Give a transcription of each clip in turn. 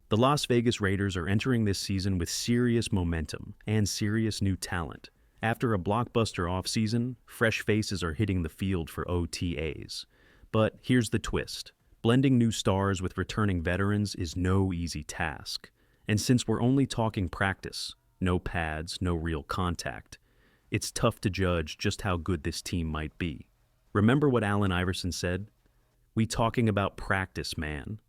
The Las Vegas Raiders are entering this season with serious momentum and serious new talent. After a blockbuster offseason, fresh faces are hitting the field for OTAs. But here's the twist. Blending new stars with returning veterans is no easy task. And since we're only talking practice, no pads, no real contact, it's tough to judge just how good this team might be. Remember what Allen Iverson said? "We talking about practice, man."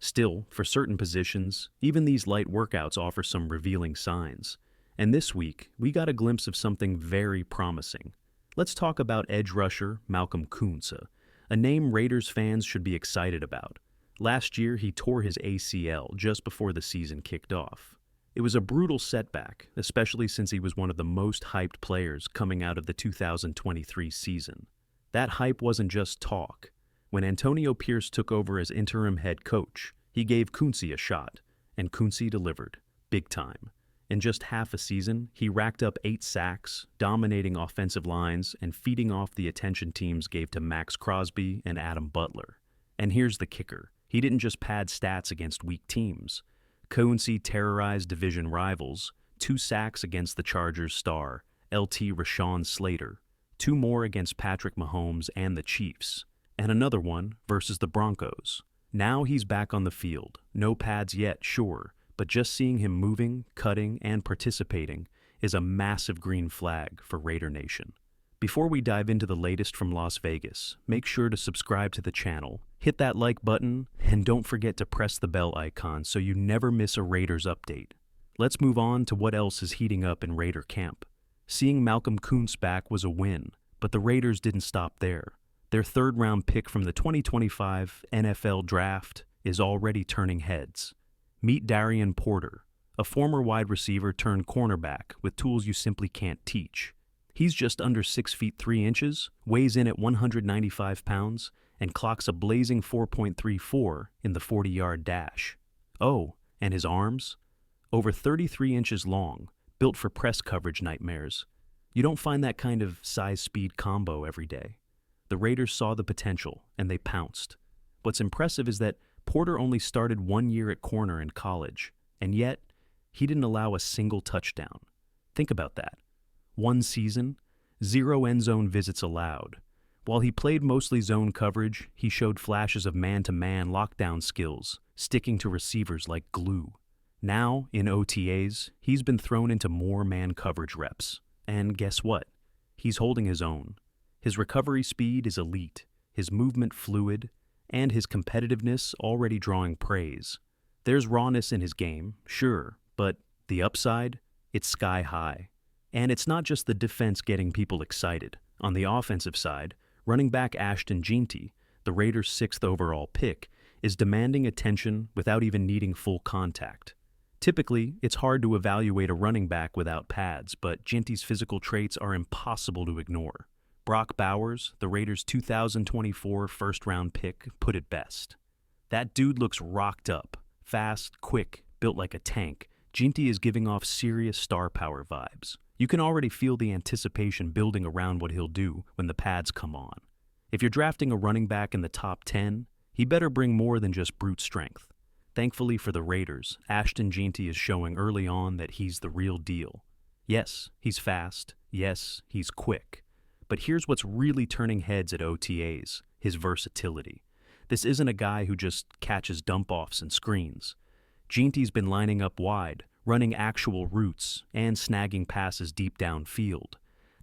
Still, for certain positions, even these light workouts offer some revealing signs. And this week, we got a glimpse of something very promising. Let's talk about edge rusher Malcolm Koonce, a name Raiders fans should be excited about. Last year, he tore his ACL just before the season kicked off. It was a brutal setback, especially since he was one of the most hyped players coming out of the 2023 season. That hype wasn't just talk. When Antonio Pierce took over as interim head coach, he gave Koonce a shot, and Koonce delivered, big time. In just half a season, he racked up 8 sacks, dominating offensive lines and feeding off the attention teams gave to Max Crosby and Adam Butler. And here's the kicker. He didn't just pad stats against weak teams. Koonce terrorized division rivals, 2 sacks against the Chargers star, LT Rashawn Slater, 2 more against Patrick Mahomes and the Chiefs, and another one versus the Broncos. Now he's back on the field. No pads yet, sure, but just seeing him moving, cutting, and participating is a massive green flag for Raider Nation. Before we dive into the latest from Las Vegas, make sure to subscribe to the channel, hit that like button, and don't forget to press the bell icon so you never miss a Raiders update. Let's move on to what else is heating up in Raider camp. Seeing Malcolm Koonce back was a win, but the Raiders didn't stop there. Their third-round pick from the 2025 NFL Draft is already turning heads. Meet Darien Porter, a former wide receiver turned cornerback with tools you simply can't teach. He's just under 6 feet 3 inches, weighs in at 195 pounds, and clocks a blazing 4.34 in the 40-yard dash. Oh, and his arms? Over 33 inches long, built for press coverage nightmares. You don't find that kind of size-speed combo every day. The Raiders saw the potential, and they pounced. What's impressive is that Porter only started 1 year at corner in college, and yet he didn't allow a single touchdown. Think about that. 1 season, 0 end zone visits allowed. While he played mostly zone coverage, he showed flashes of man-to-man lockdown skills, sticking to receivers like glue. Now, in OTAs, he's been thrown into more man coverage reps. And guess what? He's holding his own. His recovery speed is elite, his movement fluid, and his competitiveness already drawing praise. There's rawness in his game, sure, but the upside? It's sky high. And it's not just the defense getting people excited. On the offensive side, running back Ashton Jeanty, the Raiders' 6th overall pick, is demanding attention without even needing full contact. Typically, it's hard to evaluate a running back without pads, but Jeanty's physical traits are impossible to ignore. Brock Bowers, the Raiders' 2024 first-round pick, put it best. That dude looks rocked up, fast, quick, built like a tank. Jeanty is giving off serious star power vibes. You can already feel the anticipation building around what he'll do when the pads come on. If you're drafting a running back in the top 10, he better bring more than just brute strength. Thankfully for the Raiders, Ashton Jeanty is showing early on that he's the real deal. Yes, he's fast. Yes, he's quick. But here's what's really turning heads at OTAs, his versatility. This isn't a guy who just catches dump-offs and screens. Jeanty's been lining up wide, running actual routes, and snagging passes deep downfield.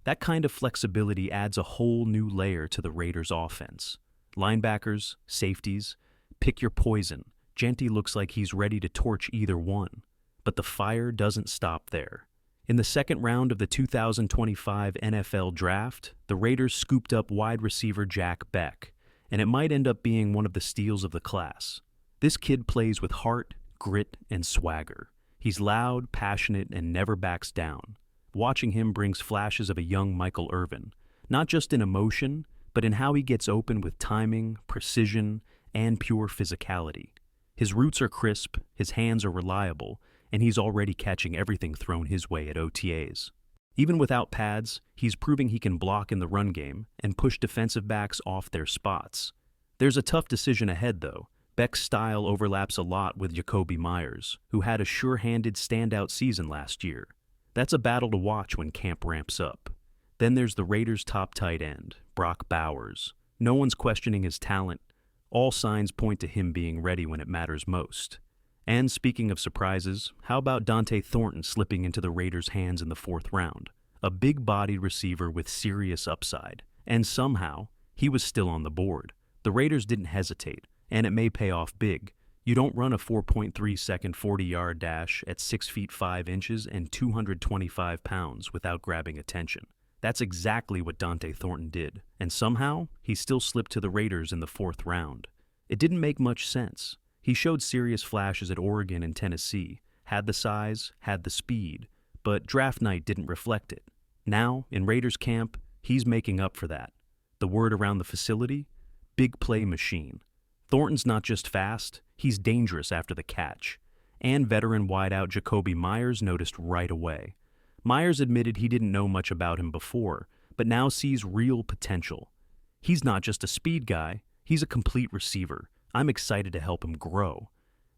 That kind of flexibility adds a whole new layer to the Raiders' offense. Linebackers, safeties, pick your poison. Jeanty looks like he's ready to torch either one. But the fire doesn't stop there. In the second round of the 2025 NFL Draft, the Raiders scooped up wide receiver Bech, and it might end up being one of the steals of the class. This kid plays with heart, grit, and swagger. He's loud, passionate, and never backs down. Watching him brings flashes of a young Michael Irvin, not just in emotion, but in how he gets open with timing, precision, and pure physicality. His roots are crisp, his hands are reliable, and he's already catching everything thrown his way at OTAs. Even without pads, he's proving he can block in the run game and push defensive backs off their spots. There's a tough decision ahead, though. Bech's style overlaps a lot with Jacoby Myers, who had a sure-handed standout season last year. That's a battle to watch when camp ramps up. Then there's the Raiders' top tight end, Brock Bowers. No one's questioning his talent. All signs point to him being ready when it matters most. And speaking of surprises, how about Dante Thornton slipping into the Raiders' hands in the 4th round? A big-bodied receiver with serious upside. And somehow, he was still on the board. The Raiders didn't hesitate, and it may pay off big. You don't run a 4.3-second 40-yard dash at 6 feet 5 inches and 225 pounds without grabbing attention. That's exactly what Dante Thornton did, and somehow, he still slipped to the Raiders in the 4th round. It didn't make much sense. He showed serious flashes at Oregon and Tennessee, had the size, had the speed, but draft night didn't reflect it. Now, in Raiders camp, he's making up for that. The word around the facility? Big play machine. Thornton's not just fast, he's dangerous after the catch. And veteran wideout Jacoby Myers noticed right away. Myers admitted he didn't know much about him before, but now sees real potential. He's not just a speed guy, he's a complete receiver. I'm excited to help him grow.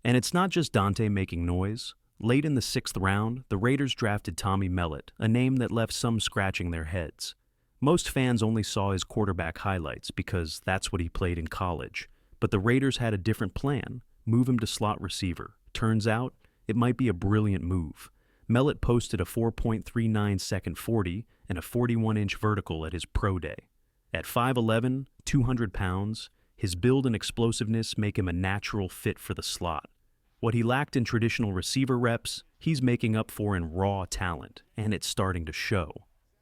And it's not just Dante making noise. Late in the 6th round, the Raiders drafted Tommy Mellott, a name that left some scratching their heads. Most fans only saw his quarterback highlights because that's what he played in college. But the Raiders had a different plan, move him to slot receiver. Turns out, it might be a brilliant move. Mellott posted a 4.39-second 40 and a 41-inch vertical at his pro day. At 5'11", 200 pounds, his build and explosiveness make him a natural fit for the slot. What he lacked in traditional receiver reps, he's making up for in raw talent, and it's starting to show.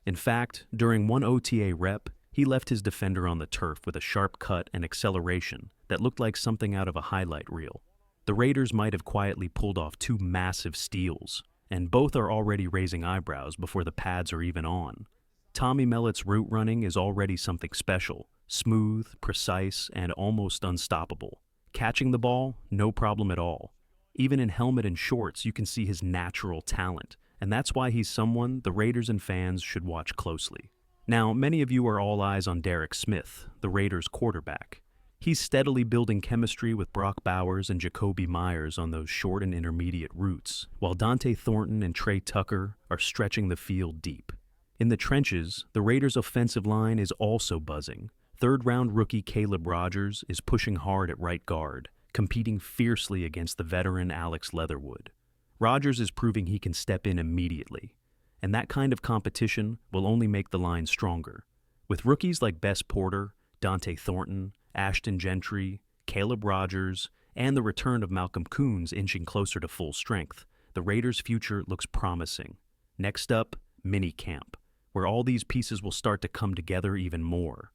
In fact, during one OTA rep, he left his defender on the turf with a sharp cut and acceleration that looked like something out of a highlight reel. The Raiders might have quietly pulled off 2 massive steals, and both are already raising eyebrows before the pads are even on. Tommy Mellott's route running is already something special, smooth, precise, and almost unstoppable. Catching the ball, no problem at all. Even in helmet and shorts, you can see his natural talent, and that's why he's someone the Raiders and fans should watch closely. Now, many of you are all eyes on Derek Smith, the Raiders quarterback. He's steadily building chemistry with Brock Bowers and Jacoby Myers on those short and intermediate routes, while Dante Thornton and Trey Tucker are stretching the field deep. In the trenches, the Raiders' offensive line is also buzzing. 3rd-round rookie Caleb Rogers is pushing hard at right guard, competing fiercely against the veteran Alex Leatherwood. Rogers is proving he can step in immediately, and that kind of competition will only make the line stronger. With rookies like Darien Porter, Dante Thornton, Ashton Jeanty, Caleb Rogers, and the return of Malcolm Koonce inching closer to full strength, the Raiders' future looks promising. Next up, minicamp, where all these pieces will start to come together even more.